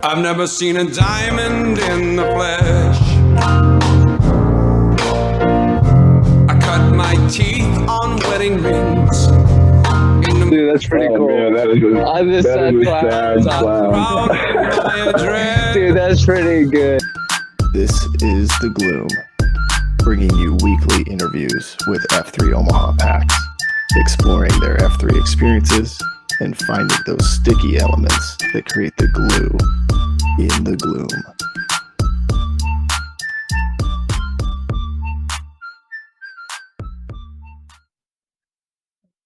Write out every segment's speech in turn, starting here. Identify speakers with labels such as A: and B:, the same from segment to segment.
A: I've never seen a diamond in the flesh. I cut my teeth on wedding rings.
B: Dude, that's pretty cool.
C: Man, that is a sad clown.
B: Dude, that's pretty good.
D: This is The Gloom, bringing you weekly interviews with F3 Omaha packs, exploring their F3 experiences and finding those sticky elements that create the glue in the gloom.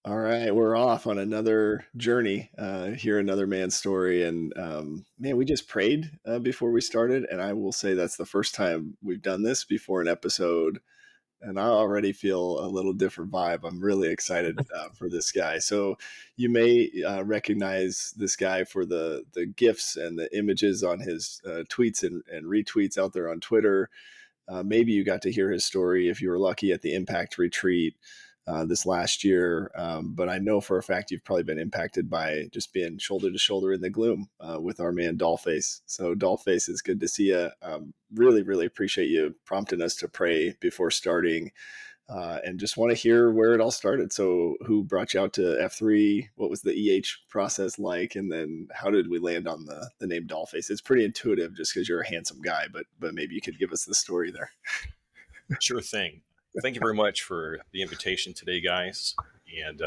D: All right, we're off on another journey. Hear another man's story, and man, we just prayed before we started, and I will say that's the first time we've done this before an episode, and I already feel a little different vibe. I'm really excited for this guy. So you may recognize this guy for the GIFs and the images on his tweets and retweets out there on Twitter. Maybe you got to hear his story if you were lucky at the Impact Retreat this last year. But I know for a fact you've probably been impacted by just being shoulder to shoulder in the gloom with our man Dollface. So Dollface, it's good to see you. Really, really appreciate you prompting us to pray before starting, and just want to hear where it all started. So who brought you out to F3? What was the EH process like? And then how did we land on the name Dollface? It's pretty intuitive just because you're a handsome guy, but maybe you could give us the story there.
E: Sure thing. Thank you very much for the invitation today, guys. And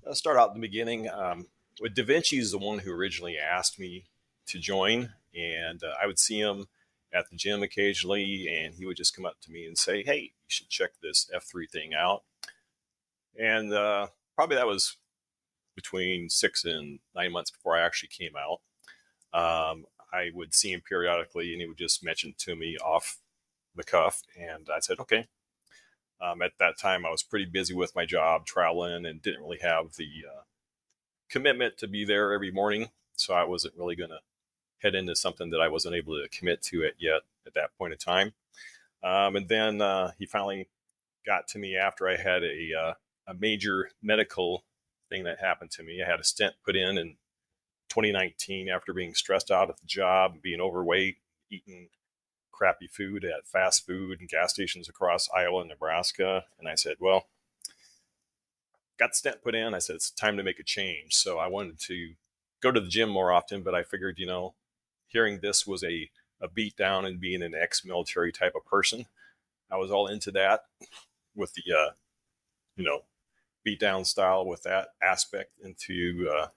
E: I'll start out at the beginning. Da Vinci is the one who originally asked me to join, and I would see him at the gym occasionally, and he would just come up to me and say, "Hey, you should check this F3 thing out." And probably that was between 6 and 9 months before I actually came out. I would see him periodically, and he would just mention it to me off the cuff, and I said, okay. At that time, I was pretty busy with my job, traveling, and didn't really have the commitment to be there every morning. So I wasn't really going to head into something that I wasn't able to commit to it yet at that point in time. And then he finally got to me after I had a major medical thing that happened to me. I had a stent put in 2019 after being stressed out at the job, being overweight, eating crappy food at fast food and gas stations across Iowa and Nebraska. And I said, well, got the stent put in. I said, it's time to make a change. So I wanted to go to the gym more often, but I figured, hearing this was a beat down and being an ex-military type of person, I was all into that with the, beat down style with that aspect into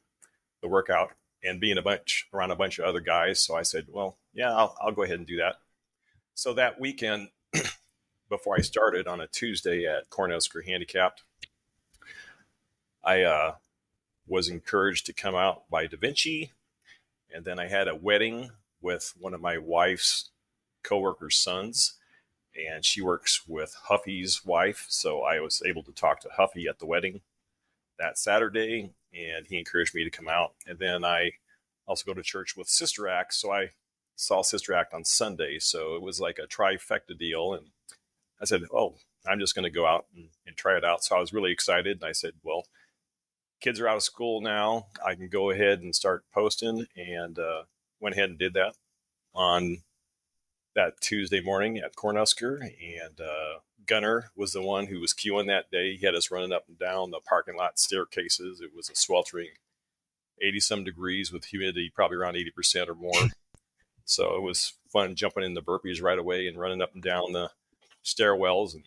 E: the workout and being around a bunch of other guys. So I said, well, yeah, I'll go ahead and do that. So that weekend, before I started on a Tuesday at Cornhusker Handicapped, I was encouraged to come out by Da Vinci. And then I had a wedding with one of my wife's coworkers' sons. And she works with Huffy's wife. So I was able to talk to Huffy at the wedding that Saturday. And he encouraged me to come out. And then I also go to church with Sister Act. So I saw Sister Act on Sunday. So it was like a trifecta deal. And I said, oh, I'm just going to go out and try it out. So I was really excited. And I said, well, kids are out of school now. I can go ahead and start posting. And went ahead and did that on that Tuesday morning at Cornhusker. And Gunner was the one who was queuing that day. He had us running up and down the parking lot staircases. It was a sweltering 80-some degrees with humidity probably around 80% or more. So it was fun jumping in the burpees right away and running up and down the stairwells. And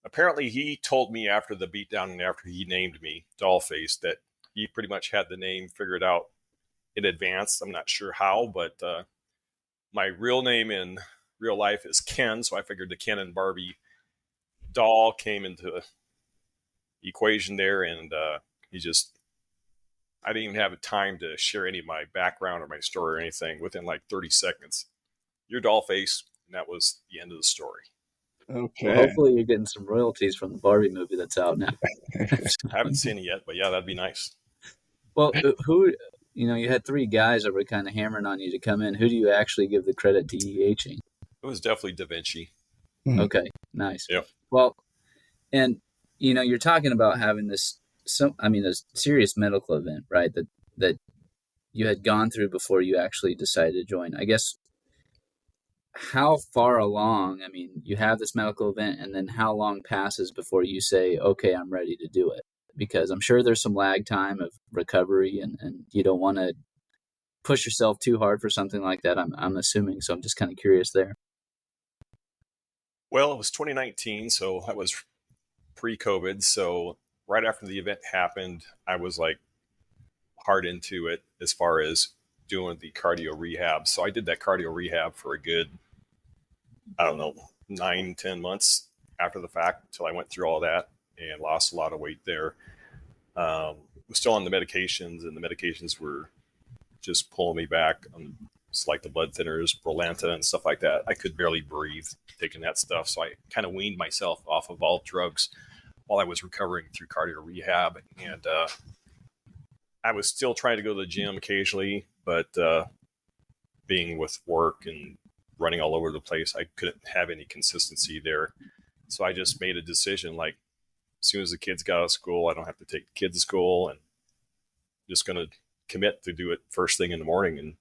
E: apparently he told me after the beatdown and after he named me Dollface that he pretty much had the name figured out in advance. I'm not sure how, but my real name in real life is Ken. So I figured the Ken and Barbie doll came into the equation there. And I didn't even have time to share any of my background or my story or anything. Within like 30 seconds, you're Dollface, and that was the end of the story.
D: Okay.
B: Well, hopefully you're getting some royalties from the Barbie movie that's out now.
E: I haven't seen it yet, but yeah, that'd be nice.
B: Well, you had 3 guys that were kind of hammering on you to come in. Who do you actually give the credit to EHing?
E: It was definitely Da Vinci.
B: Okay, nice.
E: Yep.
B: Well, and you're talking about having this, a serious medical event, right? That you had gone through before you actually decided to join. I guess, how far along, I mean, you have this medical event, and then how long passes before you say, okay, I'm ready to do it? Because I'm sure there's some lag time of recovery, and you don't want to push yourself too hard for something like that, I'm assuming. So I'm just kind of curious there.
E: Well, it was 2019, so that was pre-COVID. So right after the event happened, I was like hard into it as far as doing the cardio rehab. So I did that cardio rehab for a good, I don't know, 9-10 months after the fact until I went through all that and lost a lot of weight there. Was still on the medications, and the medications were just pulling me back. It's like the blood thinners, Prolanta, and stuff like that. I could barely breathe taking that stuff. So I kind of weaned myself off of all drugs while I was recovering through cardio rehab. And I was still trying to go to the gym occasionally, but being with work and running all over the place, I couldn't have any consistency there. So I just made a decision, like, as soon as the kids got out of school, I don't have to take the kids to school, and I'm just going to commit to do it first thing in the morning. And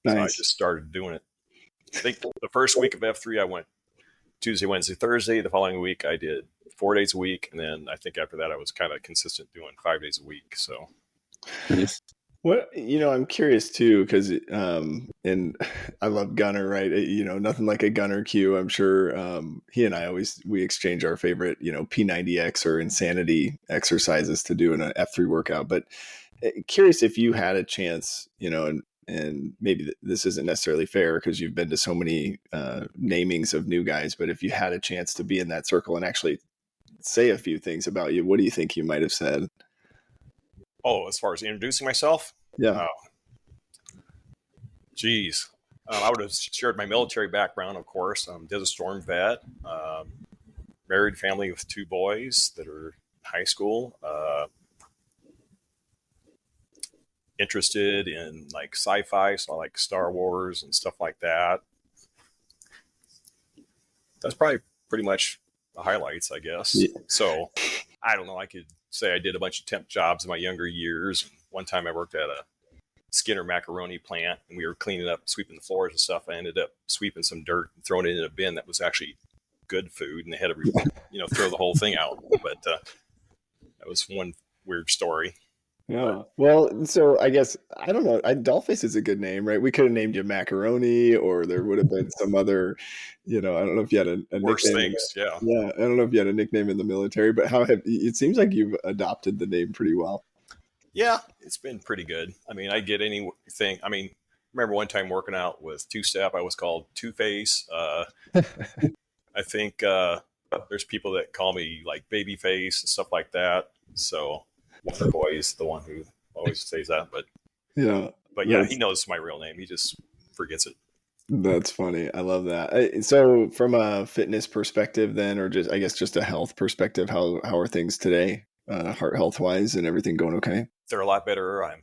D: Nice.
E: so I just started doing it. I think the first week of F3, I went Tuesday, Wednesday, Thursday. The following week, I did 4 days a week. And then I think after that, I was kind of consistent doing 5 days a week. So
D: What, I'm curious too, because and I love Gunner, right? Nothing like a Gunner cue. I'm sure he and I we exchange our favorite, P90X or insanity exercises to do in an F3 workout. But curious if you had a chance, and maybe this isn't necessarily fair because you've been to so many namings of new guys, but if you had a chance to be in that circle and actually say a few things about you, what do you think you might have said?
E: Oh, as far as introducing myself?
D: Yeah.
E: Geez. I would have shared my military background, of course. Desert Storm vet, married family with 2 boys that are in high school, interested in like sci-fi, so I like Star Wars and stuff like that. That's probably pretty much the highlights, I guess. Yeah. So I don't know. I could say I did a bunch of temp jobs in my younger years. One time I worked at a Skinner macaroni plant, and we were cleaning up, sweeping the floors and stuff. I ended up sweeping some dirt and throwing it in a bin that was actually good food, and they had to, throw the whole thing out. But that was one weird story.
D: Yeah. Well, so I guess, I don't know. Dollface is a good name, right? We could have named you Macaroni, or there would have been some other, I don't know if you had a
E: worse
D: nickname.
E: Things. Yeah.
D: Yeah. I don't know if you had a nickname in the military, but it seems like you've adopted the name pretty well.
E: Yeah, it's been pretty good. I mean, I get anything. I mean, remember one time working out with Two Step, I was called Two-Face. I think there's people that call me like Babyface and stuff like that. So Wonder Boy's the one who always says that. But yeah, he knows my real name. He just forgets it.
D: That's funny. I love that. So from a fitness perspective then, or just, I guess, just a health perspective, how are things today, heart health wise, and everything going okay?
E: They're a lot better. I've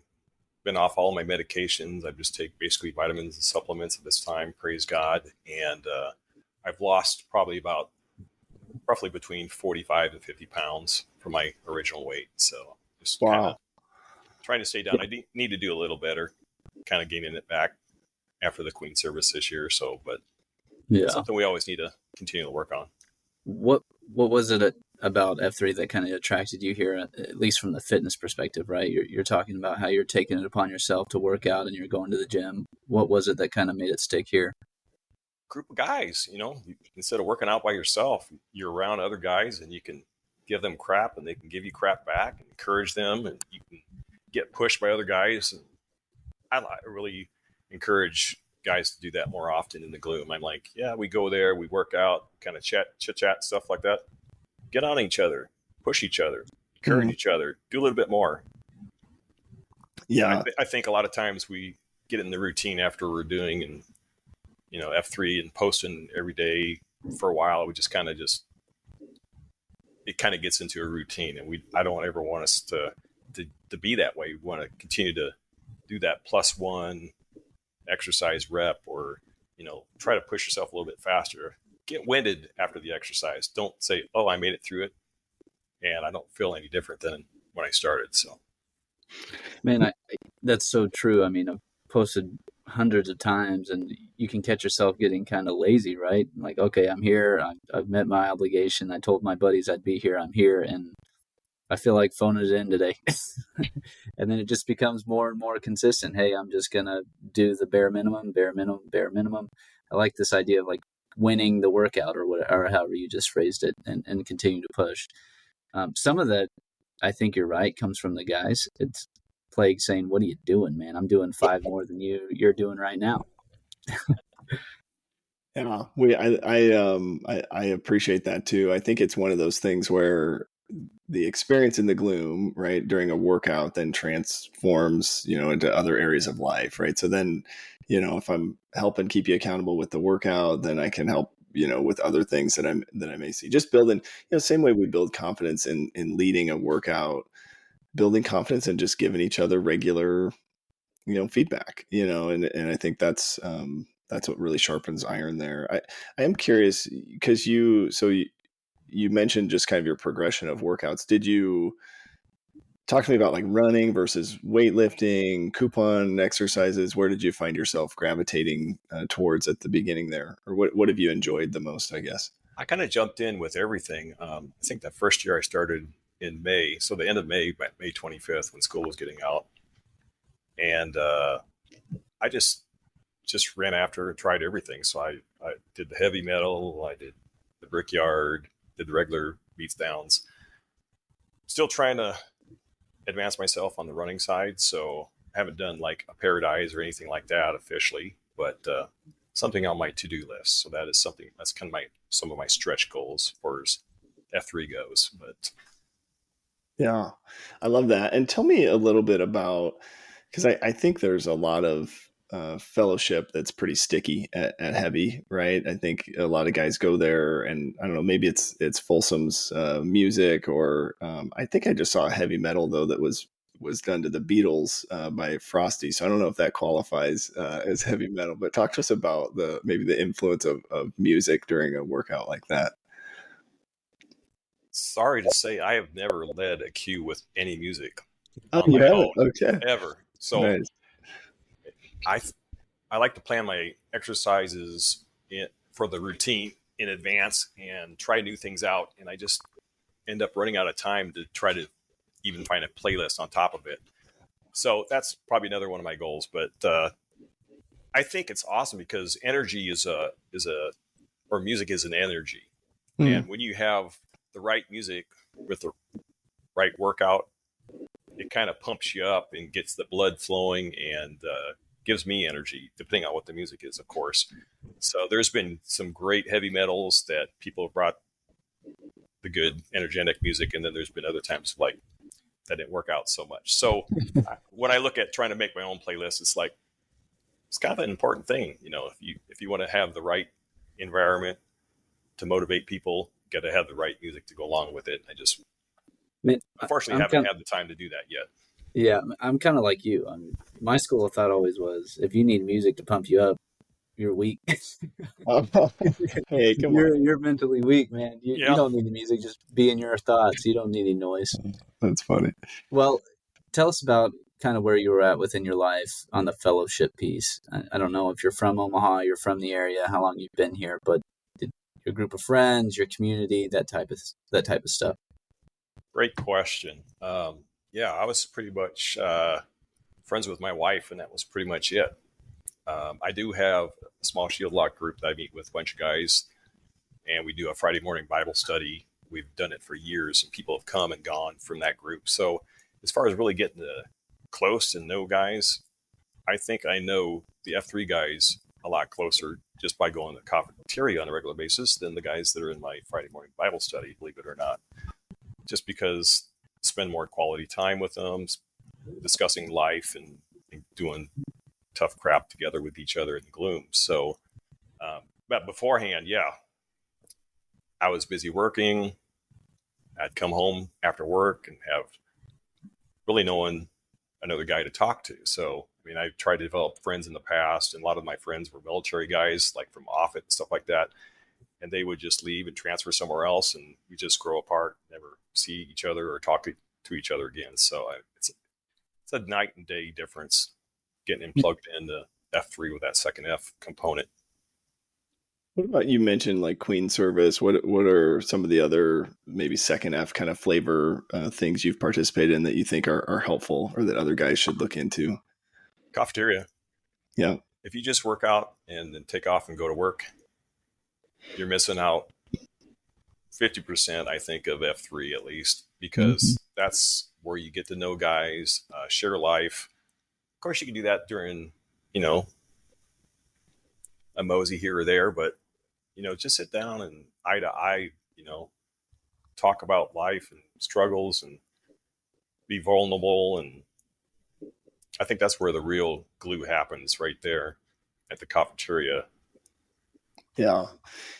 E: been off all my medications. I just take basically vitamins and supplements at this time, praise God. And I've lost probably about roughly between 45 and 50 pounds from my original weight. So just kind of trying to stay down. I need to do a little better, kind of gaining it back after the Queen service this year or so, but it's something we always need to continue to work on.
B: What was it about F3 that kind of attracted you here, at least from the fitness perspective, right? You're talking about how you're taking it upon yourself to work out and you're going to the gym. What was it that kind of made it stick here?
E: Group of guys, instead of working out by yourself, you're around other guys and you can give them crap and they can give you crap back and encourage them, and you can get pushed by other guys. And I really encourage guys to do that more often in the gloom. I'm like, yeah, we go there, we work out, kind of chit chat, stuff like that. Get on each other, push each other, encourage each other, do a little bit more. Yeah. I think a lot of times we get in the routine after we're doing and, F3 and posting every day for a while. We just it kind of gets into a routine, and I don't ever want us to be that way. We want to continue to do that +1 exercise rep, or try to push yourself a little bit faster. Get winded after the exercise. Don't say, oh, I made it through it and I don't feel any different than when I started. So
B: Man, that's so true. I mean, I've posted hundreds of times, and you can catch yourself getting kind of lazy, right? Like, okay, I'm here. I've met my obligation. I told my buddies I'd be here. I'm here, and I feel like phoning it in today. And then it just becomes more and more consistent. Hey, I'm just gonna do the bare minimum, bare minimum, bare minimum. I like this idea of like winning the workout or whatever, or however you just phrased it, and continue to push. Some of that, I think you're right, comes from the guys. It's Plague saying, "What are you doing, man? I'm doing 5 more than you're doing right now."
D: Yeah, I appreciate that too. I think it's one of those things where the experience in the gloom, right, during a workout then transforms, into other areas of life, right? So then, if I'm helping keep you accountable with the workout, then I can help, with other things that I may see. Just building, same way we build confidence in leading a workout, building confidence and just giving each other regular, feedback, and I think that's what really sharpens iron there. I am curious because you mentioned just kind of your progression of workouts. Did you talk to me about like running versus weightlifting, coupon exercises? Where did you find yourself gravitating towards at the beginning there? Or what have you enjoyed the most, I guess?
E: I kind of jumped in with everything. I think that first year I started in May. So the end of May, May 25th, when school was getting out. And I just ran after and tried everything. So I did the heavy metal, I did the brickyard, did the regular beats downs. Still trying to advance myself on the running side. So I haven't done like a Paradise or anything like that officially, but something on my to-do list. So that is something that's kind of some of my stretch goals for as F3 goes. But
D: yeah, I love that. And tell me a little bit about, because I think there's a lot of fellowship that's pretty sticky at heavy, right? I think a lot of guys go there, and I don't know, maybe it's Folsom's music, or I think I just saw a heavy metal though that was done to the Beatles by Frosty. So I don't know if that qualifies as heavy metal. But talk to us about maybe the influence of music during a workout like that.
E: sorry to say, I have never led a queue with any music
D: Oh,
E: on
D: you
E: my
D: haven't?
E: own
D: Okay,
E: ever. So
D: nice.
E: I like to plan my exercises for the routine in advance and try new things out. And I just end up running out of time to try to even find a playlist on top of it. So that's probably another one of my goals. But I think it's awesome because energy or music is an energy. And when you have the right music with the right workout, it kind of pumps you up and gets the blood flowing and gives me energy, depending on what the music is, of course. So there's been some great heavy metals that people have brought the good energetic music, and then there's been other times like that didn't work out so much. So when I look at trying to make my own playlist, it's like it's kind of an important thing, if you want to have the right environment to motivate people, you got to have the right music to go along with it. Unfortunately, haven't had the time to do that yet.
B: Yeah, I'm kind of like you. My school of thought always was, if you need music to pump you up, you're weak.
D: Hey, come on.
B: You're mentally weak, man. You don't need the music. Just be in your thoughts. You don't need any noise.
D: That's funny.
B: Well, tell us about kind of where you were at within your life on the fellowship piece. I don't know if you're from Omaha, you're from the area, how long you've been here, but your group of friends, your community, that type of stuff.
E: Great question. I was pretty much friends with my wife, and that was pretty much it. I do have a small Shield Lock group that I meet with a bunch of guys, and we do a Friday morning Bible study. We've done it for years, and people have come and gone from that group. So as far as really getting close and know guys, I think I know the F3 guys a lot closer just by going to the cafeteria on a regular basis than the guys that are in my Friday morning Bible study, believe it or not. Just because I spend more quality time with them, discussing life and doing tough crap together with each other in the gloom. So, but beforehand, I was busy working. I'd come home after work and have really no one, another guy to talk to. So, I tried to develop friends in the past, and a lot of my friends were military guys, like from Offutt and stuff like that. And they would just leave and transfer somewhere else, and we just grow apart, never see each other or talk to each other again. So it's it's a night and day difference getting him plugged into F3 with that second F component.
D: What about, you mentioned like Queen service? What are some of the other maybe second F kind of flavor things you've participated in that you think are helpful or that other guys should look into?
E: Cafeteria.
D: Yeah.
E: If you just work out and then take off and go to work, you're missing out 50%, I think, of F3 at least, because that's where you get to know guys, share life. Of course, you can do that during, a mosey here or there, but, just sit down and eye to eye, talk about life and struggles and be vulnerable. And I think that's where the real glue happens, right there at the cafeteria.
D: Yeah.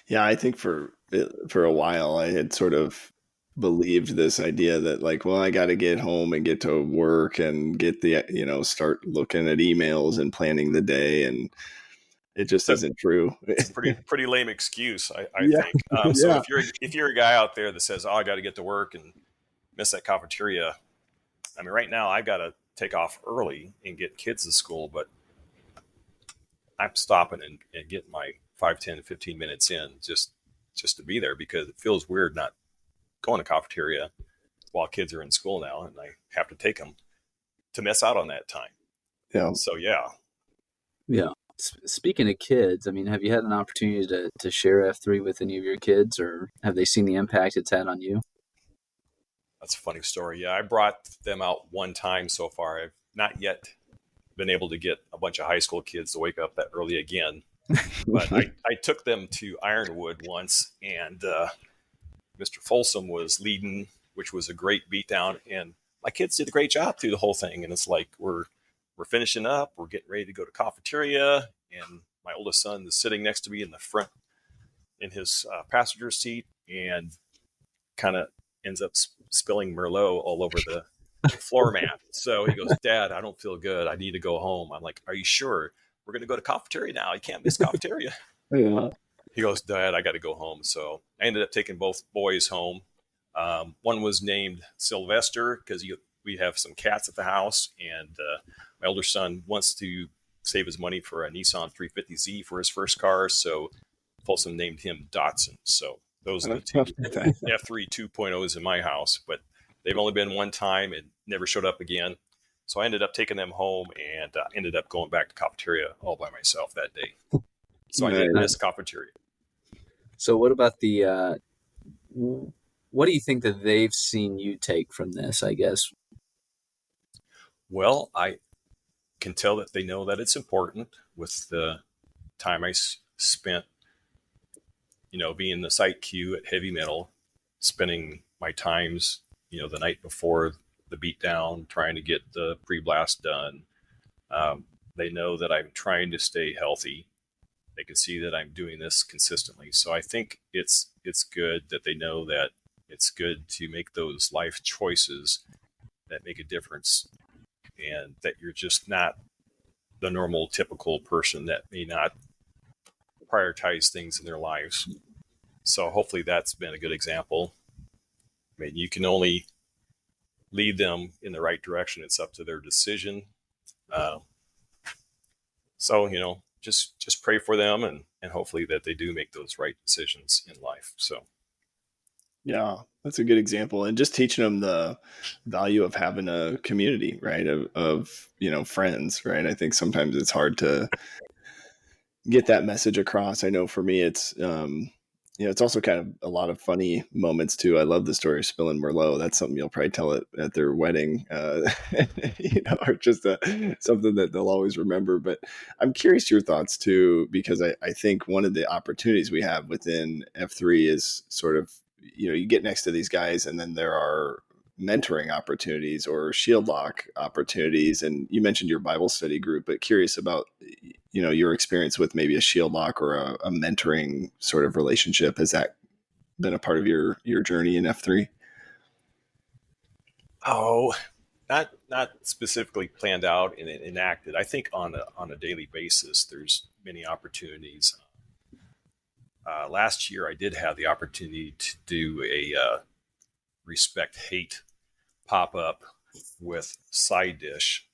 D: Yeah. I think for a while I had sort of believed this idea that like, well, I got to get home and get to work and get the, start looking at emails and planning the day. And it just isn't true.
E: It's a pretty lame excuse, I
D: Yeah.
E: think. So if you're a guy out there that says, "Oh, I got to get to work and miss that cafeteria," I mean, right now I've got to take off early and get kids to school, but I'm stopping and getting my 5, 10, 15 minutes in just to be there, because it feels weird not going to cafeteria while kids are in school now, and I have to take them to miss out on that time.
D: Yeah.
E: So yeah.
B: Speaking of kids, I mean, have you had an opportunity to share F3 with any of your kids, or have they seen the impact it's had on you?
E: That's a funny story. Yeah, I brought them out one time so far. I've not yet been able to get a bunch of high school kids to wake up that early again. But I took them to Ironwood once, and Mr. Folsom was leading, which was a great beatdown. And my kids did a great job through the whole thing. And it's like, we're finishing up. We're getting ready to go to cafeteria. And my oldest son is sitting next to me in the front in his passenger seat, and kind of ends up spilling Merlot all over the floor mat. So he goes, "Dad, I don't feel good. I need to go home." I'm like, "Are you sure? We're going to go to cafeteria now. You can't miss cafeteria."
D: Yeah.
E: He goes, "Dad, I got to go home." So I ended up taking both boys home. One was named Sylvester because we have some cats at the house, and my older son wants to save his money for a Nissan 350Z for his first car. So Folsom named him Dotson. So those are the two F3 2.0s in my house, but they've only been one time and never showed up again. So I ended up taking them home, and ended up going back to cafeteria all by myself that day. So I didn't miss cafeteria.
B: So what about what do you think that they've seen you take from this, I guess?
E: Well, I can tell that they know that it's important with the time I spent, being the site Q at Heavy Metal, spending my times, the night before the beatdown, trying to get the pre-blast done. They know that I'm trying to stay healthy. They can see that I'm doing this consistently. So I think it's good that they know that it's good to make those life choices that make a difference, and that you're just not the normal, typical person that may not prioritize things in their lives. So hopefully that's been a good example. I mean, you can only lead them in the right direction. It's up to their decision. So, just pray for them, and hopefully that they do make those right decisions in life. So.
D: Yeah, that's a good example. And just teaching them the value of having a community, right? Of friends, right? I think sometimes it's hard to get that message across. I know for me, it's, it's also kind of a lot of funny moments too. I love the story of spilling Merlot. That's something you'll probably tell it at their wedding, or just something that they'll always remember. But I'm curious your thoughts too, because I think one of the opportunities we have within F3 is sort of, you get next to these guys, and then there are mentoring opportunities or shield lock opportunities. And you mentioned your Bible study group, but curious about, your experience with maybe a shield lock or a mentoring sort of relationship. Has that been a part of your journey in F3?
E: Oh, not specifically planned out and enacted. I think on a daily basis, there's many opportunities. Last year, I did have the opportunity to do a respect hate pop up with side dish.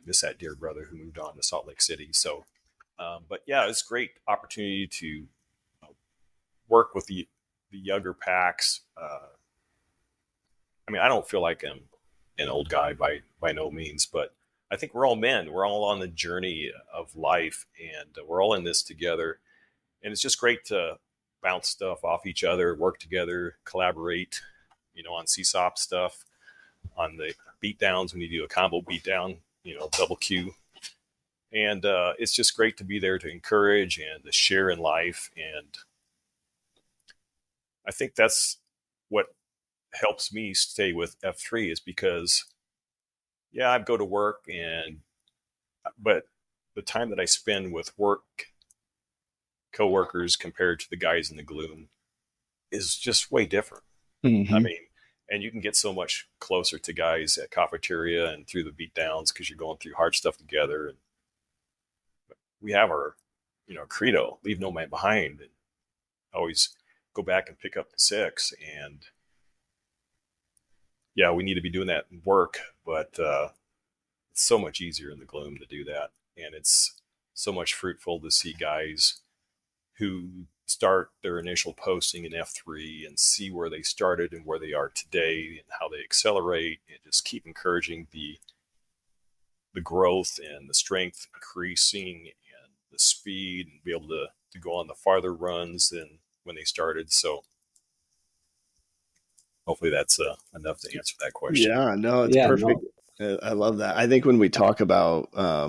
E: Miss that dear brother who moved on to Salt Lake City. So, but yeah, it's a great opportunity to work with the younger packs. I mean, I don't feel like I'm an old guy by no means, but I think we're all men. We're all on the journey of life, and we're all in this together. And it's just great to bounce stuff off each other, work together, collaborate, on CSOP stuff, on the beatdowns when you do a combo beatdown, double Q. And it's just great to be there to encourage and to share in life. And I think that's what helps me stay with F3 is because, yeah, I go to work but the time that I spend with work coworkers compared to the guys in the gloom is just way different.
D: Mm-hmm.
E: I mean, and you can get so much closer to guys at cafeteria and through the beatdowns because you're going through hard stuff together. And we have our, credo, leave no man behind, and always go back and pick up the six. And yeah, we need to be doing that in work, but it's so much easier in the gloom to do that. And it's so much fruitful to see guys who start their initial posting in F3 and see where they started and where they are today and how they accelerate, and just keep encouraging the growth and the strength increasing and the speed, and be able to go on the farther runs than when they started. So hopefully that's enough to answer that question.
D: Yeah, no, it's perfect. No. I love that. I think when we talk about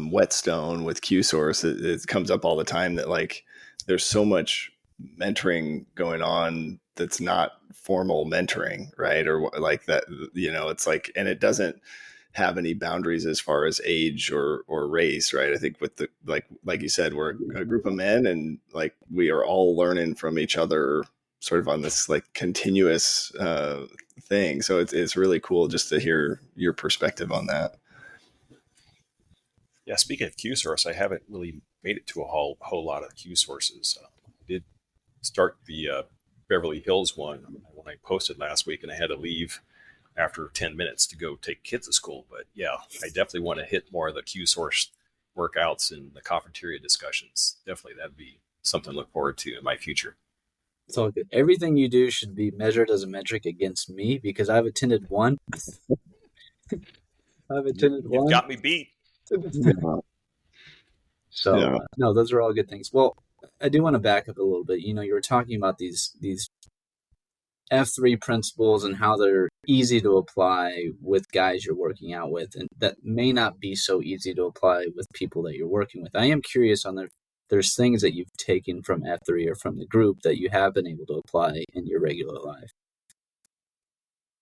D: Whetstone with QSource, it comes up all the time that like there's so much mentoring going on that's not formal mentoring, right? Or like that, it's like, and it doesn't have any boundaries as far as age or race, right? I think with the like you said, we're a group of men, and like we are all learning from each other, sort of on this like continuous thing. So it's really cool just to hear your perspective on that.
E: Yeah, speaking of QSource, I haven't really made it to a whole lot of QSources. I did start the Beverly Hills one when I posted last week, and I had to leave after 10 minutes to go take kids to school. But yeah, I definitely want to hit more of the QSource workouts and the cafeteria discussions. Definitely, that'd be something to look forward to in my future.
B: It's all good. Everything you do should be measured as a metric against me because I've attended one.
E: You've got me beat.
B: So no, those are all good things. Well, I do want to back up a little bit. You were talking about these F3 principles and how they're easy to apply with guys you're working out with, and that may not be so easy to apply with people that you're working with. I am curious on there's things that you've taken from F3 or from the group that you have been able to apply in your regular life.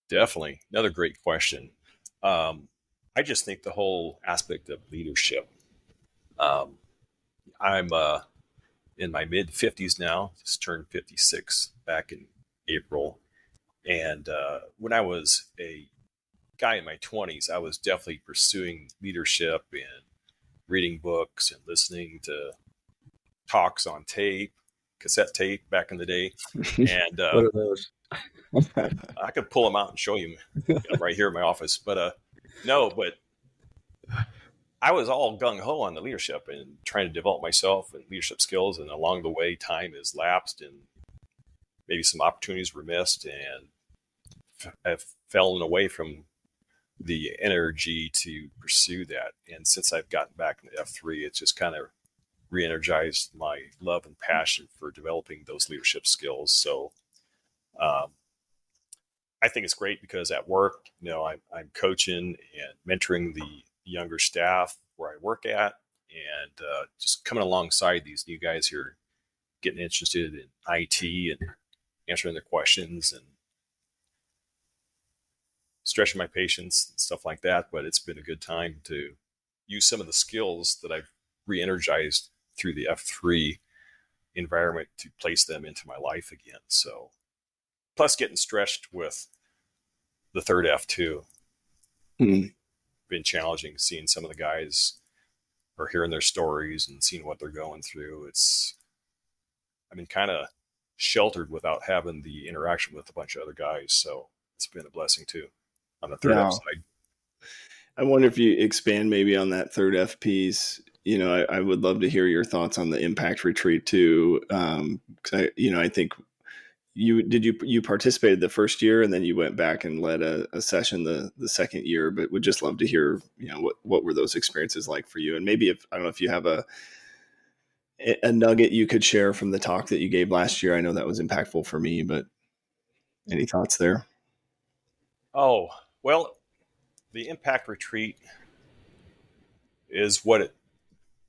E: Definitely. Another great question. I just think the whole aspect of leadership. I'm in my mid 50s now, just turned 56 back in April. And when I was a guy in my 20s, I was definitely pursuing leadership and reading books and listening to talks on tape, cassette tape back in the day. And
B: what are those?
E: I could pull them out and show you right here in my office. But but I was all gung-ho on the leadership and trying to develop myself and leadership skills. And along the way, time has lapsed and maybe some opportunities were missed, and I've fallen away from the energy to pursue that. And since I've gotten back into F3, it's just kind of re-energized my love and passion for developing those leadership skills. So I think it's great because at work, I'm coaching and mentoring the younger staff where I work at, and just coming alongside these new guys who are getting interested in IT and answering their questions and stretching my patience and stuff like that. But it's been a good time to use some of the skills that I've re-energized through the F3 environment to place them into my life again. So plus getting stretched with the third F2. Been challenging seeing some of the guys or hearing their stories and seeing what they're going through. I've been kind of sheltered without having the interaction with a bunch of other guys. So it's been a blessing too on the third F side.
D: I wonder if you expand maybe on that third F piece. I would love to hear your thoughts on the impact retreat too. 'Cause I think you participated the first year and then you went back and led a session the second year, but would just love to hear, what were those experiences like for you? And maybe I don't know if you have a nugget you could share from the talk that you gave last year. I know that was impactful for me, but any thoughts there?
E: Oh, well, the impact retreat is what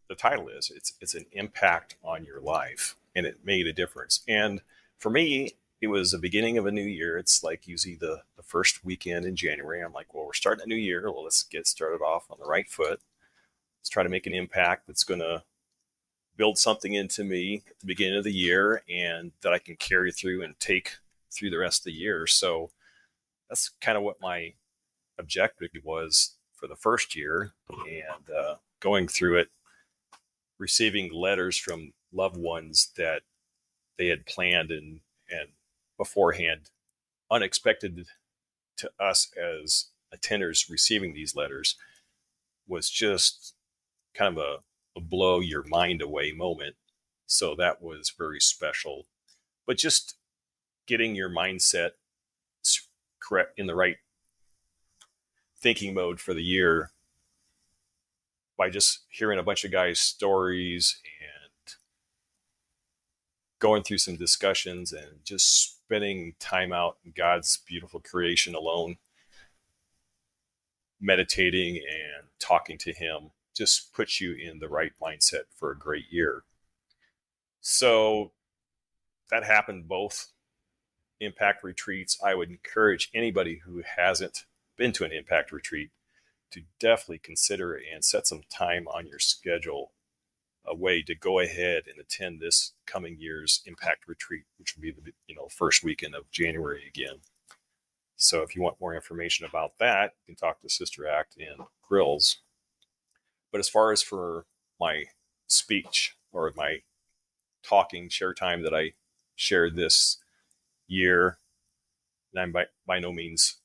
E: the title is. It's an impact on your life, and it made a difference. And for me, it was the beginning of a new year. It's like usually the first weekend in January. I'm like, well, we're starting a new year. Well, let's get started off on the right foot. Let's try to make an impact that's going to build something into me at the beginning of the year and that I can carry through and take through the rest of the year. So that's kind of what my objective was for the first year, and going through it, receiving letters from loved ones that they had planned and beforehand, unexpected to us as attenders receiving these letters, was just kind of a blow your mind away moment. So that was very special. But just getting your mindset correct, in the right thinking mode for the year, by just hearing a bunch of guys' stories and going through some discussions and just spending time out in God's beautiful creation alone, meditating and talking to him, just puts you in the right mindset for a great year. So that happened both impact retreats. I would encourage anybody who hasn't been to an impact retreat to definitely consider and set some time on your schedule, a way to go ahead and attend this coming year's impact retreat, which will be the first weekend of January again. So if you want more information about that, you can talk to Sister Act and Grills. But as far as for my speech or my talking share time that I shared this year, and I'm by no means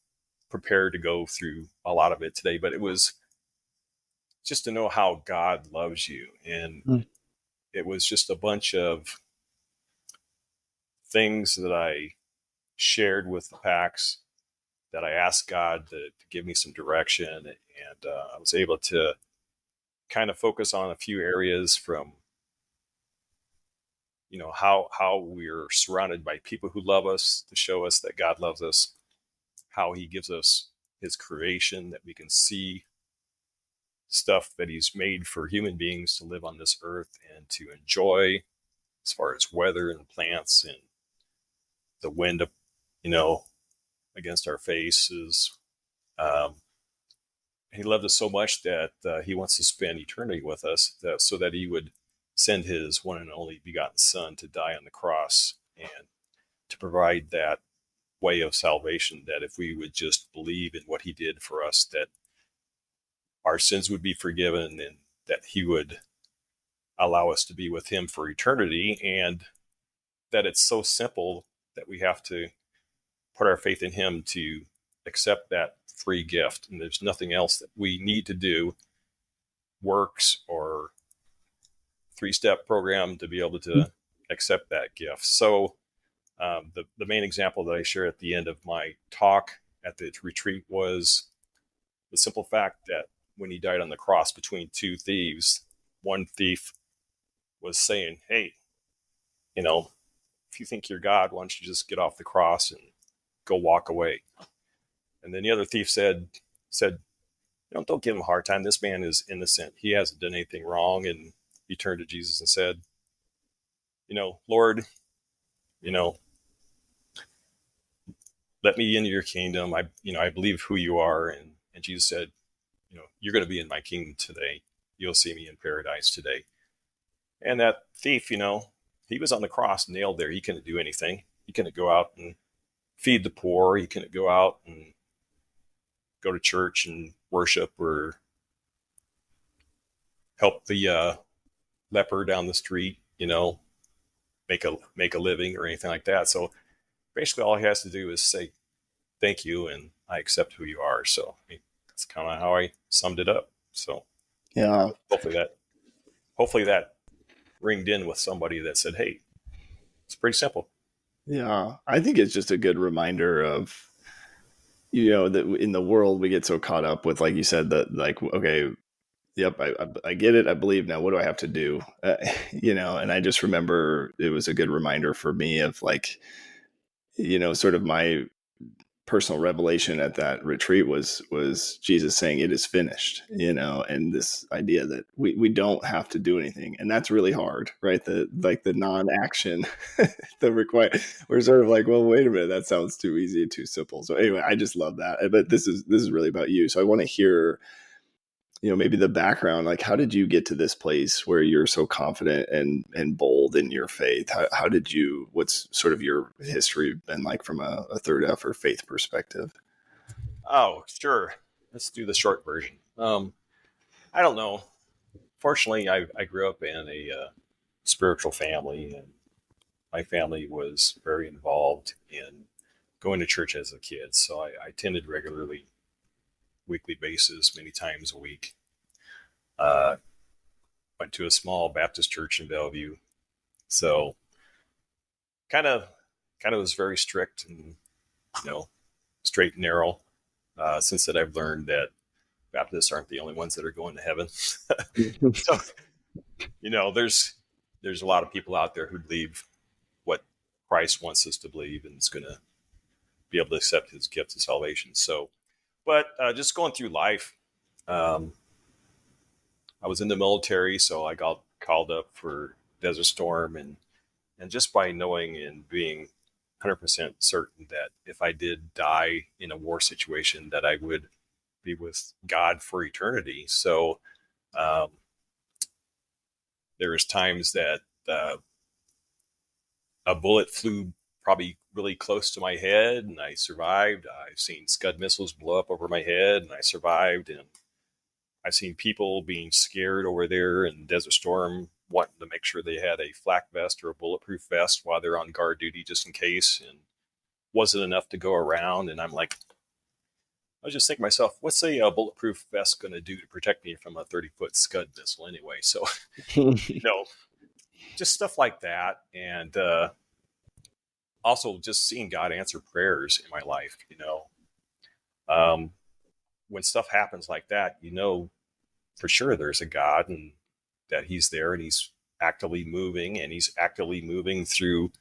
E: prepared to go through a lot of it today, but it was just to know how God loves you. And it was just a bunch of things that I shared with the PAX, that I asked God to give me some direction. And I was able to kind of focus on a few areas, from how we're surrounded by people who love us, to show us that God loves us, how he gives us his creation, that we can see stuff that he's made for human beings to live on this earth and to enjoy, as far as weather and plants and the wind, against our faces. He loved us so much that he wants to spend eternity with us, so that he would send his one and only begotten son to die on the cross and to provide that way of salvation, that if we would just believe in what he did for us, that our sins would be forgiven and that he would allow us to be with him for eternity. And that it's so simple that we have to put our faith in him to accept that free gift. And there's nothing else that we need to do, works or 3-step program, to be able to accept that gift. So the main example that I share at the end of my talk at the retreat was the simple fact that when he died on the cross between two thieves, one thief was saying, hey, if you think you're God, why don't you just get off the cross and go walk away? And then the other thief said, don't give him a hard time. This man is innocent. He hasn't done anything wrong. And he turned to Jesus and said, Lord, let me into your kingdom. I believe who you are. And Jesus said, you're going to be in my kingdom today. You'll see me in paradise today. And that thief, he was on the cross, nailed there. He couldn't do anything. He couldn't go out and feed the poor. He couldn't go out and go to church and worship or help the leper down the street, make a living or anything like that. So basically all he has to do is say, thank you, and I accept who you are. So That's kind of how I summed it up. So
D: Yeah.
E: hopefully that ringed in with somebody that said, hey, it's pretty simple.
D: Yeah. I think it's just a good reminder of, that in the world we get so caught up with, like you said, that like, okay, yep, I get it. I believe now. What do I have to do? And I just remember it was a good reminder for me of like, sort of my personal revelation at that retreat was Jesus saying it is finished, and this idea that we don't have to do anything. And that's really hard, right? The non-action, the require, we're sort of like, well, wait a minute, that sounds too easy, too simple. So anyway, I just love that. But this is really about you. So I want to hear, maybe the background, like how did you get to this place where you're so confident and bold in your faith? How did you, what's sort of your history been like from a third F or faith perspective?
E: Oh, sure. Let's do the short version. I don't know. Fortunately, I grew up in a spiritual family, and my family was very involved in going to church as a kid. So I attended regularly, weekly basis, many times a week. Went to a small Baptist church in Bellevue. So kind of was very strict and, straight and narrow. Since that I've learned that Baptists aren't the only ones that are going to heaven. So, there's a lot of people out there who believe what Christ wants us to believe and is going to be able to accept his gift of salvation. So, but just going through life, I was in the military, so I got called up for Desert Storm, and just by knowing and being 100% certain that if I did die in a war situation, that I would be with God for eternity. So there was times that a bullet flew probably really close to my head, and I survived. I've seen Scud missiles blow up over my head, and I survived. And I've seen people being scared over there in Desert Storm, wanting to make sure they had a flak vest or a bulletproof vest while they're on guard duty, just in case, and wasn't enough to go around. And I'm like, I was just thinking to myself, what's a bulletproof vest going to do to protect me from a 30-foot Scud missile anyway? So, just stuff like that. And also just seeing God answer prayers in my life, when stuff happens like that, for sure there's a God and that he's there and he's actively moving, and he's actively moving through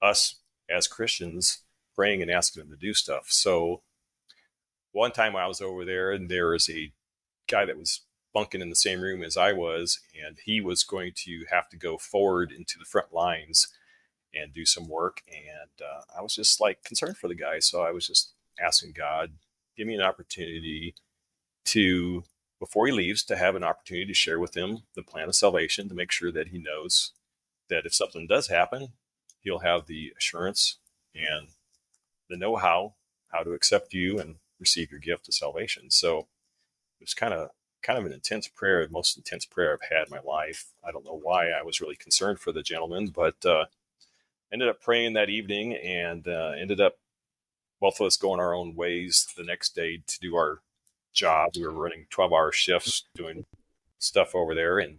E: us as Christians praying and asking him to do stuff. So one time I was over there, and there was a guy that was bunking in the same room as I was, and he was going to have to go forward into the front lines and do some work. And I was just like concerned for the guy. So I was just asking God, give me an opportunity to, before he leaves, to have an opportunity to share with him the plan of salvation, to make sure that he knows that if something does happen, he'll have the assurance and the know-how to accept you and receive your gift of salvation. So it was kind of an intense prayer, the most intense prayer I've had in my life. I don't know why I was really concerned for the gentleman, but ended up praying that evening, and ended up both of us going our own ways the next day to do our job. We were running 12-hour shifts doing stuff over there, and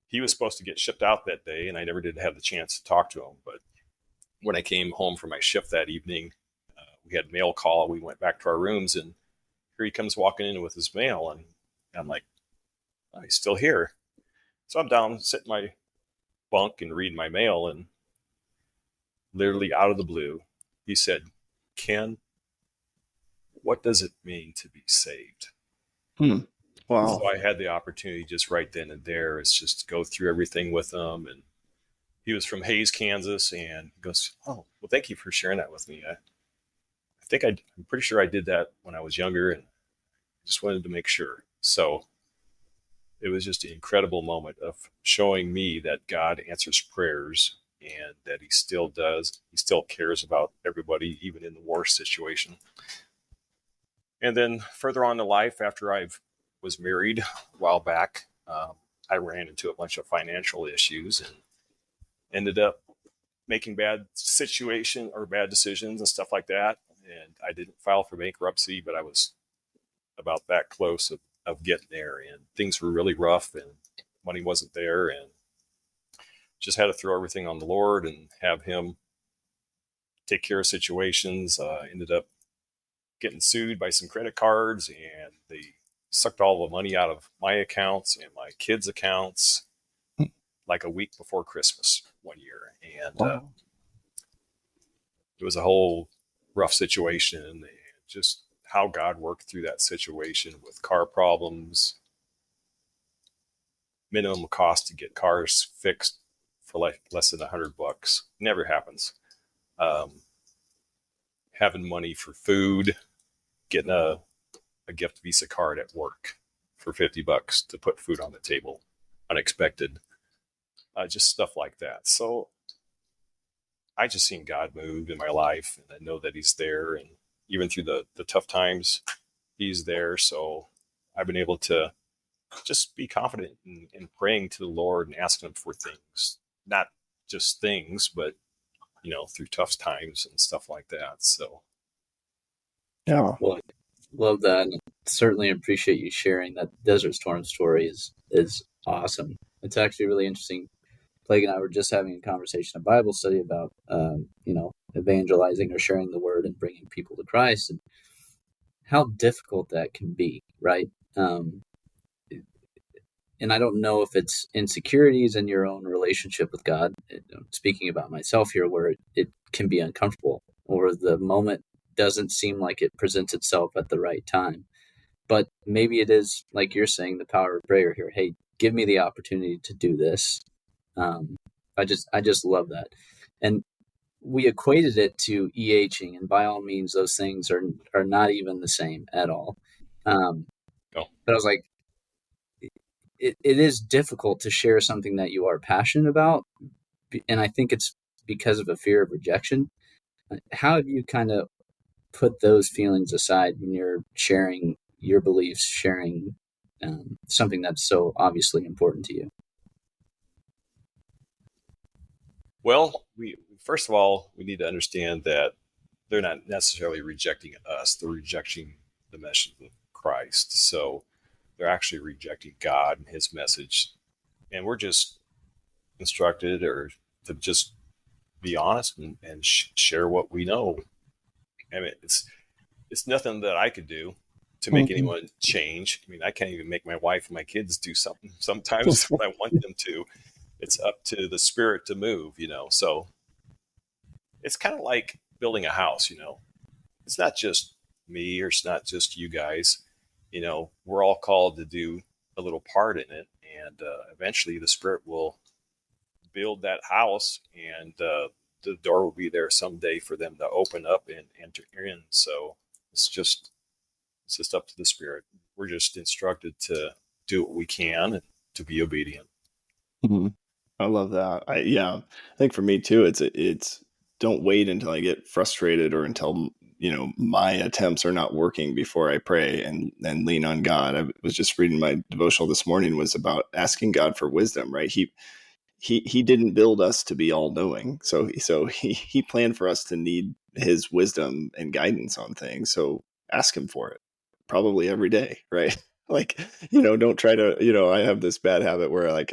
E: he was supposed to get shipped out that day, and I never did have the chance to talk to him. But when I came home from my shift that evening, we had mail call. We went back to our rooms, and here he comes walking in with his mail, and I'm like, oh, he's still here. So I'm down, sitting in my bunk and reading my mail, and literally out of the blue, he said, Ken, what does it mean to be saved?
D: Wow.
E: So I had the opportunity just right then and there is just go through everything with him. And he was from Hayes, Kansas, and he goes, oh, well, thank you for sharing that with me. I'm pretty sure I did that when I was younger, and just wanted to make sure. So it was just an incredible moment of showing me that God answers prayers, and that he still does. He still cares about everybody, even in the worst situation. And then further on in life, after I was married a while back, I ran into a bunch of financial issues and ended up making bad decisions and stuff like that. And I didn't file for bankruptcy, but I was about that close of getting there, and things were really rough, and money wasn't there, and just had to throw everything on the Lord and have Him take care of situations. Ended up getting sued by some credit cards, and they sucked all the money out of my accounts and my kids' accounts like a week before Christmas one year. And
D: Wow.
E: it was a whole rough situation, and just how God worked through that situation with car problems, minimum cost to get cars fixed for like less than $100. Never happens. Having money for food, getting a gift Visa card at work for $50 to put food on the table, unexpected, just stuff like that. So I just seen God move in my life, and I know that He's there, and even through the tough times, He's there. So I've been able to just be confident in praying to the Lord and asking Him for things, not just things, but through tough times and stuff like that. So
D: Yeah.
B: Well, love that. And certainly appreciate you sharing that Desert Storm story is awesome. It's actually really interesting. Plague and I were just having a conversation, a Bible study about, evangelizing or sharing the word and bringing people to Christ, and how difficult that can be, right? And I don't know if it's insecurities in your own relationship with God. Speaking about myself here, where it can be uncomfortable, or the moment doesn't seem like it presents itself at the right time. But maybe it is, like you're saying, the power of prayer here. Hey, give me the opportunity to do this. I just love that. And we equated it to EHing, and by all means, those things are not even the same at all.
E: no.
B: But I was like, it is difficult to share something that you are passionate about, and I think it's because of a fear of rejection. How have you kind of put those feelings aside when you're sharing your beliefs, sharing something that's so obviously important to you?
E: Well, we first of all, we need to understand that they're not necessarily rejecting us; they're rejecting the message of Christ. So they're actually rejecting God and His message, and we're just instructed or to just be honest and share what we know. I mean, it's nothing that I could do to make anyone change. I mean, I can't even make my wife and my kids do something sometimes when I want them to. It's up to the Spirit to move, So it's kind of like building a house, It's not just me, or it's not just you guys. We're all called to do a little part in it, and eventually the Spirit will build that house, and the door will be there someday for them to open up and enter in. So it's just up to the Spirit. We're just instructed to do what we can and to be obedient.
D: Mm-hmm. I love that. I think for me too, it's don't wait until I get frustrated or until my attempts are not working before I pray and lean on God. I was just reading my devotional this morning, was about asking God for wisdom. Right? He didn't build us to be all knowing, so he planned for us to need His wisdom and guidance on things. So ask Him for it, probably every day, right? Like, don't try to, I have this bad habit where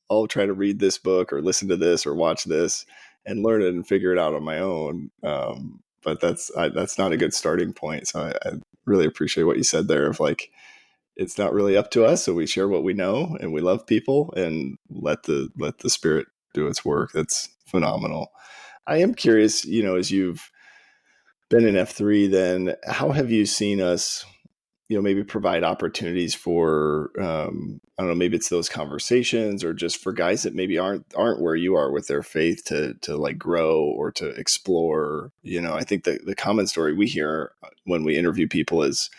D: I'll try to read this book or listen to this or watch this and learn it and figure it out on my own. But that's not a good starting point. So I really appreciate what you said there of like, it's not really up to us. So we share what we know and we love people and let the Spirit do its work. That's phenomenal. I am curious, as you've been in F3, then how have you seen us, maybe provide opportunities for, I don't know, maybe it's those conversations or just for guys that maybe aren't where you are with their faith to like grow or to explore. I think the common story we hear when we interview people is,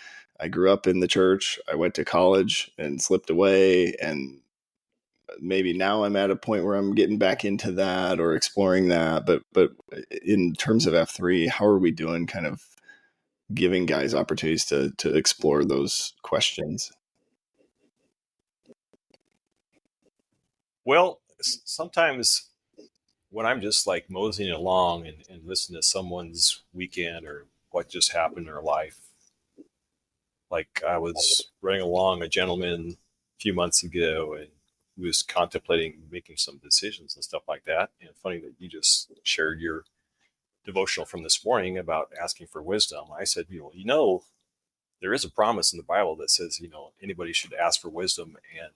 D: I grew up in the church, I went to college and slipped away, and maybe now I'm at a point where I'm getting back into that or exploring that. But in terms of F3, how are we doing kind of giving guys opportunities to explore those questions?
E: Well, sometimes when I'm just like moseying along and listen to someone's weekend or what just happened in their life, Like I was running along a gentleman a few months ago, and he was contemplating making some decisions and stuff like that. And funny that you just shared your devotional from this morning about asking for wisdom. I said, there is a promise in the Bible that says, anybody should ask for wisdom. And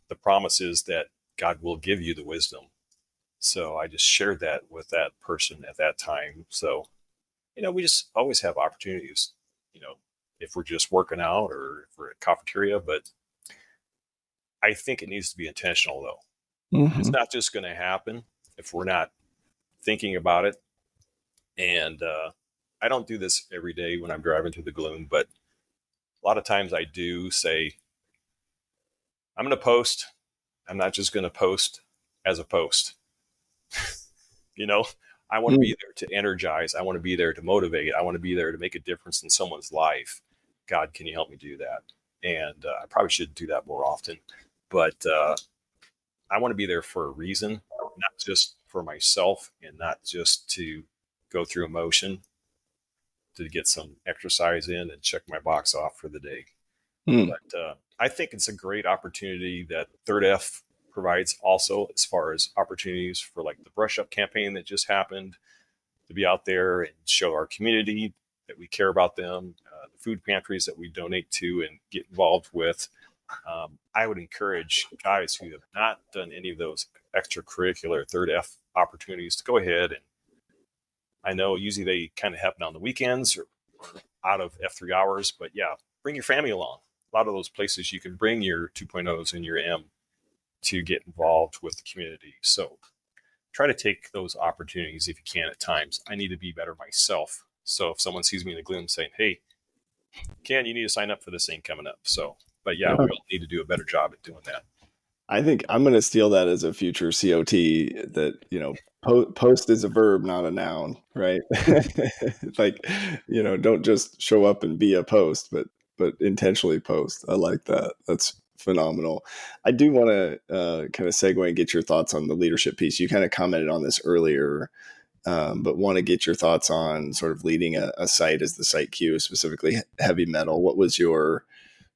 E: the promise is that God will give you the wisdom. So I just shared that with that person at that time. So, we just always have opportunities, if we're just working out or if we're at cafeteria. But I think it needs to be intentional, though.
D: Mm-hmm.
E: It's not just going to happen if we're not thinking about it. And I don't do this every day when I'm driving through the gloom, but a lot of times I do say, I'm going to post. I'm not just going to post as a post. I want to be there to energize. I want to be there to motivate. I want to be there to make a difference in someone's life. God, can you help me do that? And I probably should do that more often. But I want to be there for a reason, not just for myself and not just to go through emotion, to get some exercise in and check my box off for the day. But I think it's a great opportunity that Third F provides also, as far as opportunities for like the brush up campaign that just happened, to be out there and show our community that we care about them, the food pantries that we donate to and get involved with. I would encourage guys who have not done any of those extracurricular Third F opportunities to go ahead. And I know usually they kind of happen on the weekends or out of F3 hours, but yeah, bring your family along. A lot of those places you can bring your 2.0s and your M to get involved with the community. So try to take those opportunities if you can at times. I need to be better myself. So if someone sees me in the gloom saying, hey, Ken, you need to sign up for this thing coming up. So, but yeah, we all need to do a better job at doing that.
D: I think I'm going to steal that as a future COT that, post is a verb, not a noun, right? Like, don't just show up and be a post, but intentionally post. I like that. That's phenomenal. I do want to kind of segue and get your thoughts on the leadership piece. You kind of commented on this earlier, but want to get your thoughts on sort of leading a site as the site Q, specifically heavy metal. What was your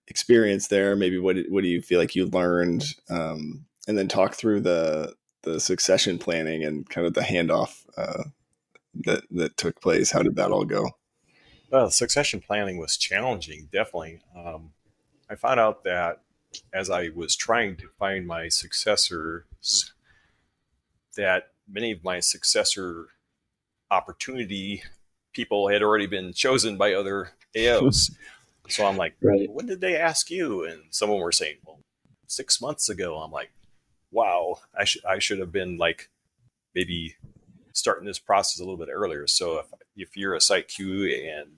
D: experience there? Maybe what do you feel like you learned? And then talk through the succession planning and kind of the handoff that took place. How did that all go?
E: Well, succession planning was challenging, definitely. I found out that as I was trying to find my successors, that many of my successor opportunity people had already been chosen by other AOs. So I'm like,
B: right.
E: When did they ask you? And someone were saying, well, 6 months ago. I'm like, wow, I should have been like maybe starting this process a little bit earlier. So if you're a site Q and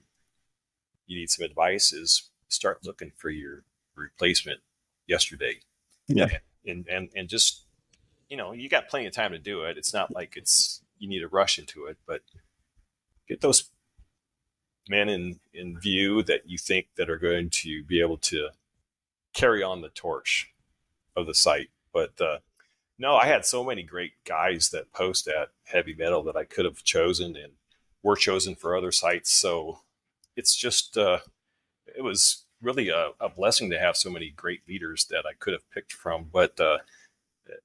E: you need some advice, is start looking for your replacement yesterday.
D: Yeah.
E: And just, you got plenty of time to do it. It's not like you need to rush into it, but get those men in view that you think that are going to be able to carry on the torch of the site. But no, I had so many great guys that post at heavy metal that I could have chosen and were chosen for other sites. So it's just, it was really a blessing to have so many great leaders that I could have picked from. But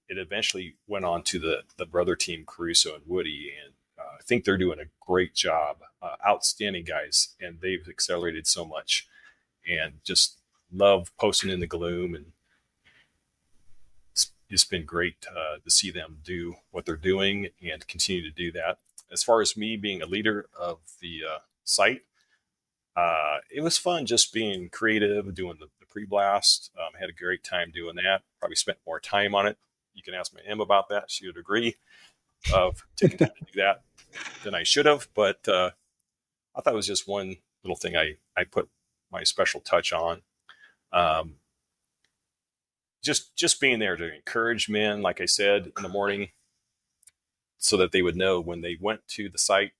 E: it eventually went on to the brother team, Caruso and Woody. And I think they're doing a great job, outstanding guys. And they've accelerated so much and just love posting in the gloom. And it's been great to see them do what they're doing and continue to do that. As far as me being a leader of the site, it was fun just being creative, doing the pre-blast. I had a great time doing that. Probably spent more time on it. You can ask my M about that. She would agree of taking time to do that than I should have. But I thought it was just one little thing I put my special touch on. Just being there to encourage men, like I said, in the morning, so that they would know when they went to the site,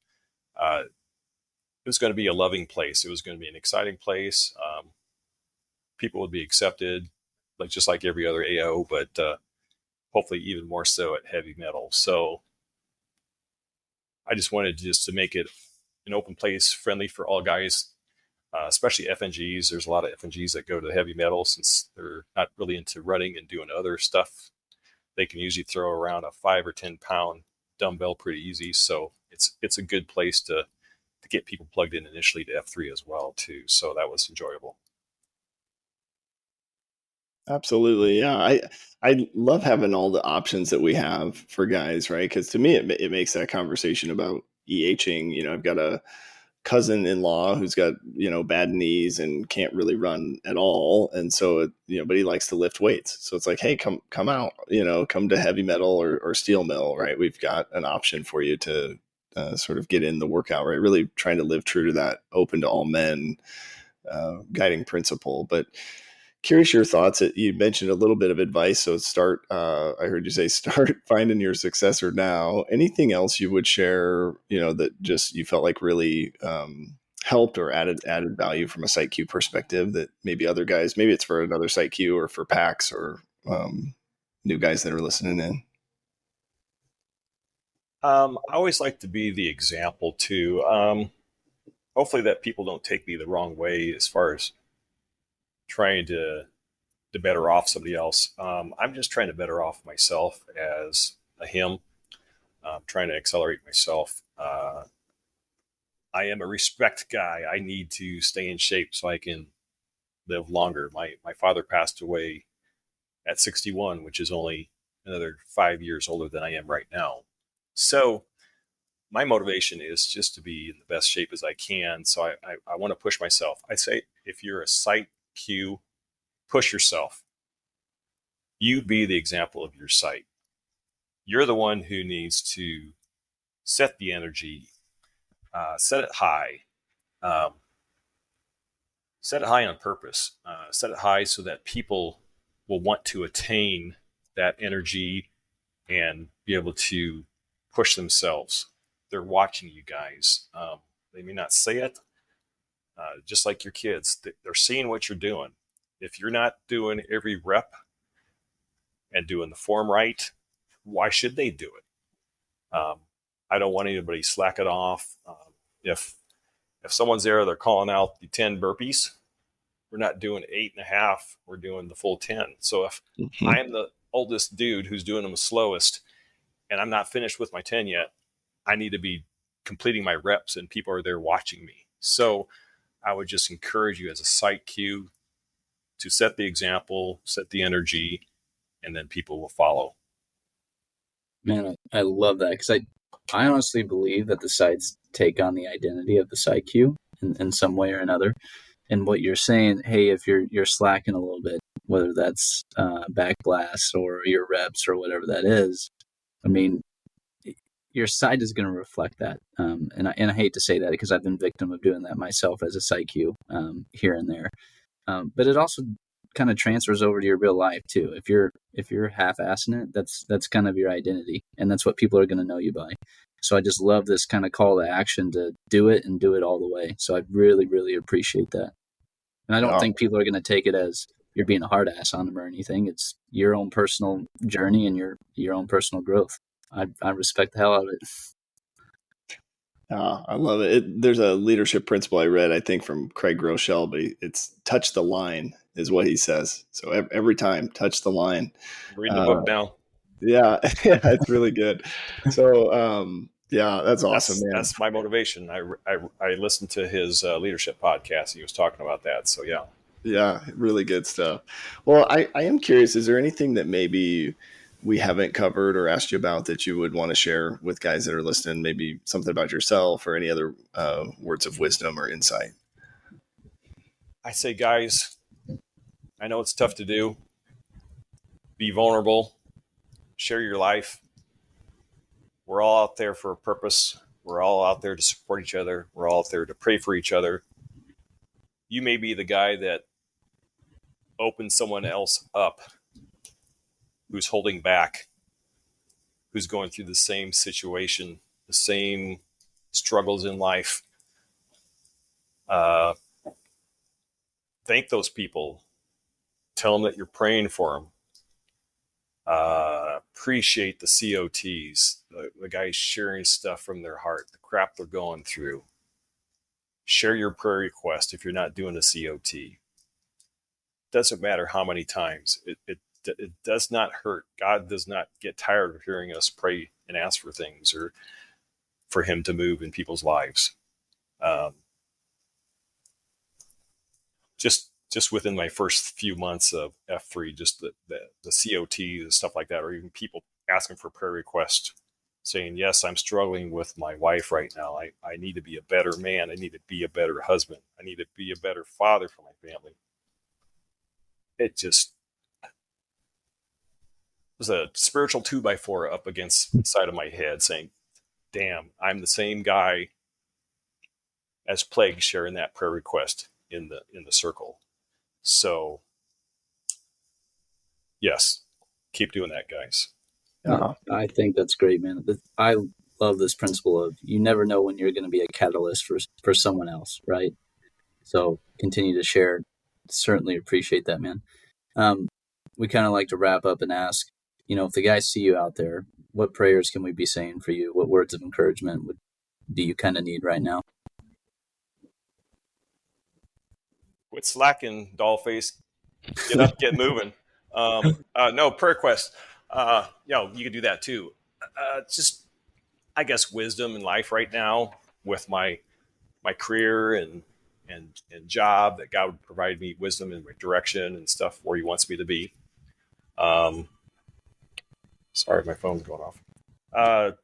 E: it was going to be a loving place. It was going to be an exciting place. People would be accepted, just like every other AO, but hopefully even more so at heavy metal. So I just wanted to make it an open place, friendly for all guys. especially FNGs. There's a lot of FNGs that go to heavy metal since they're not really into running and doing other stuff. They can usually throw around a 5 or 10 pound dumbbell pretty easy. So it's a good place to get people plugged in initially to F3 as well too. So that was enjoyable.
D: Absolutely. Yeah. I love having all the options that we have for guys, right? Because to me, it makes that conversation about EHing. I've got a cousin-in-law who's got, bad knees and can't really run at all. And so, but he likes to lift weights. So it's like, hey, come out, come to heavy metal or steel mill, right? We've got an option for you to sort of get in the workout, right? Really trying to live true to that open to all men guiding principle. But curious your thoughts. You mentioned a little bit of advice. So I heard you say start finding your successor now. Anything else you would share, that just you felt like really helped or added value from a Site Q perspective that maybe other guys, maybe it's for another Site Q or for PAX or new guys that are listening in?
E: I always like to be the example too. Hopefully that people don't take me the wrong way as far as trying to better off somebody else. I'm just trying to better off myself as a him. Trying to accelerate myself. I am a respect guy. I need to stay in shape so I can live longer. My father passed away at 61, which is only another 5 years older than I am right now. So my motivation is just to be in the best shape as I can. So I want to push myself. I say, if you're a Site Q, push yourself. You be the example of your site. You're the one who needs to set the energy, set it high, set it high on purpose, set it high so that people will want to attain that energy and be able to push themselves. They're watching you guys. They may not say it, just like your kids. They're seeing what you're doing. If you're not doing every rep and doing the form right, why should they do it? I don't want anybody slacking off. If someone's there, they're calling out the 10 burpees. We're not doing 8.5. We're doing the full 10. So if I'm the oldest dude who's doing them the slowest and I'm not finished with my 10 yet, I need to be completing my reps and people are there watching me. So I would just encourage you as a Site Q to set the example, set the energy, and then people will follow.
B: Man, I love that because I honestly believe that the sites take on the identity of the Site Q in some way or another. And what you're saying, hey, if you're slacking a little bit, whether that's back blasts or your reps or whatever that is, I mean, your site is going to reflect that. And I hate to say that because I've been victim of doing that myself as a Site Q here and there. But it also kind of transfers over to your real life too. If you're half-assing it, that's kind of your identity, and that's what people are going to know you by. So I just love this kind of call to action to do it and do it all the way. So I really, really appreciate that. And I don't think people are going to take it as you're being a hard ass on them or anything. It's your own personal journey and your own personal growth. I respect the hell out of it.
D: I love it. There's a leadership principle I read, I think from Craig Groeschel, but it's touch the line is what he says. So every time, touch the line.
E: I'm reading the book now.
D: Yeah, yeah, it's really good. So, yeah, that's awesome, man.
E: That's my motivation. I listened to his leadership podcast. He was talking about that. So, yeah.
D: Yeah, really good stuff. Well, I am curious, is there anything that maybe we haven't covered or asked you about that you would want to share with guys that are listening? Maybe something about yourself or any other words of wisdom or insight?
E: I say, guys, I know it's tough to do. Be vulnerable. Share your life. We're all out there for a purpose. We're all out there to support each other. We're all out there to pray for each other. You may be the guy that opens someone else up who's holding back, who's going through the same situation, the same struggles in life. Thank those people. Tell them that you're praying for them. Appreciate the COTs, the guys sharing stuff from their heart, the crap they're going through. share your prayer request if you're not doing a COT. Doesn't matter how many times. It does not hurt. God does not get tired of hearing us pray and ask for things or for him to move in people's lives. Just within my first few months of F3, just the COT, the stuff like that, or even people asking for prayer requests, saying, yes, I'm struggling with my wife right now. I need to be a better man. I need to be a better husband. I need to be a better father for my family. It just was a spiritual 2x4 up against the side of my head saying, damn, I'm the same guy as Plague sharing that prayer request in the circle. So yes, keep doing that, guys.
B: I think that's great, man. I love this principle of you never know when you're going to be a catalyst for someone else, right? So continue to share. Certainly appreciate that, man. We kind of like to wrap up and ask, if the guys see you out there, what prayers can we be saying for you? What words of encouragement do you kind of need right now?
E: Quit slacking, Dollface. Get up, get moving. No, prayer request. You can do that too. Just, I guess, wisdom in life right now with my career and job, that God would provide me wisdom and direction and stuff where he wants me to be. Sorry, my phone's going off.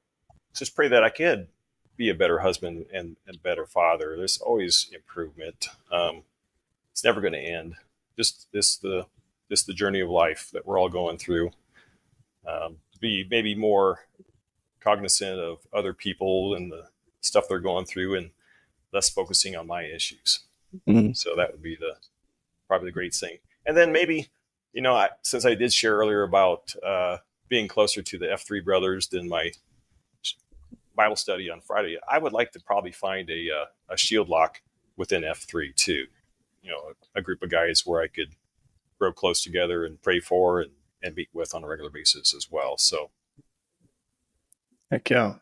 E: Just pray that I could be a better husband and better father. There's always improvement. It's never going to end. Just the journey of life that we're all going through. Be maybe more cognizant of other people and the stuff they're going through, and less focusing on my issues. Mm-hmm. So that would be probably the great thing. And then maybe, since I did share earlier about being closer to the F3 brothers than my Bible study on Friday, I would like to probably find a shield lock within F3 too. A group of guys where I could grow close together and pray for and meet with on a regular basis as well. So,
D: heck yeah.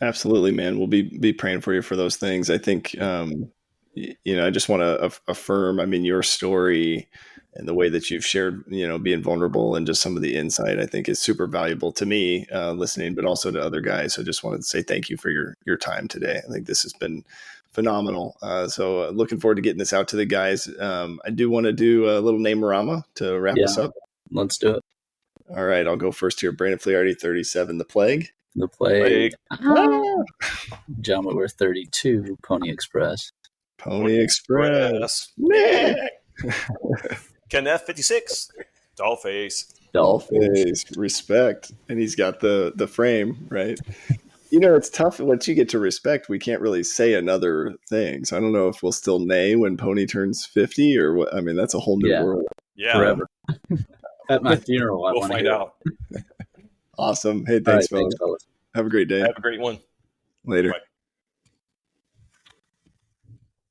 D: Absolutely, man. We'll be praying for you for those things. I think, I just want to affirm, your story and the way that you've shared, being vulnerable and just some of the insight, I think is super valuable to me listening, but also to other guys. So just wanted to say thank you for your time today. I think this has been phenomenal. So looking forward to getting this out to the guys. I do want to do a little name-orama to wrap us up.
B: Let's do it.
D: All right. I'll go first here. Brandon Flearty, 37, The Plague.
B: The Plague. John Whitworth, 32, Pony Express.
D: Pony Express.
E: Kenneth, 56, Dollface.
D: Respect. And he's got the frame, right? It's tough. Once you get to respect, we can't really say another thing. So I don't know if we'll still neigh when Pony turns 50 or what. That's a whole new world.
E: Yeah.
B: Forever. At my funeral,
E: we'll find out.
D: Awesome. Hey, thanks, fellas. Have a great day.
E: Have a great one.
D: Later.
E: Bye.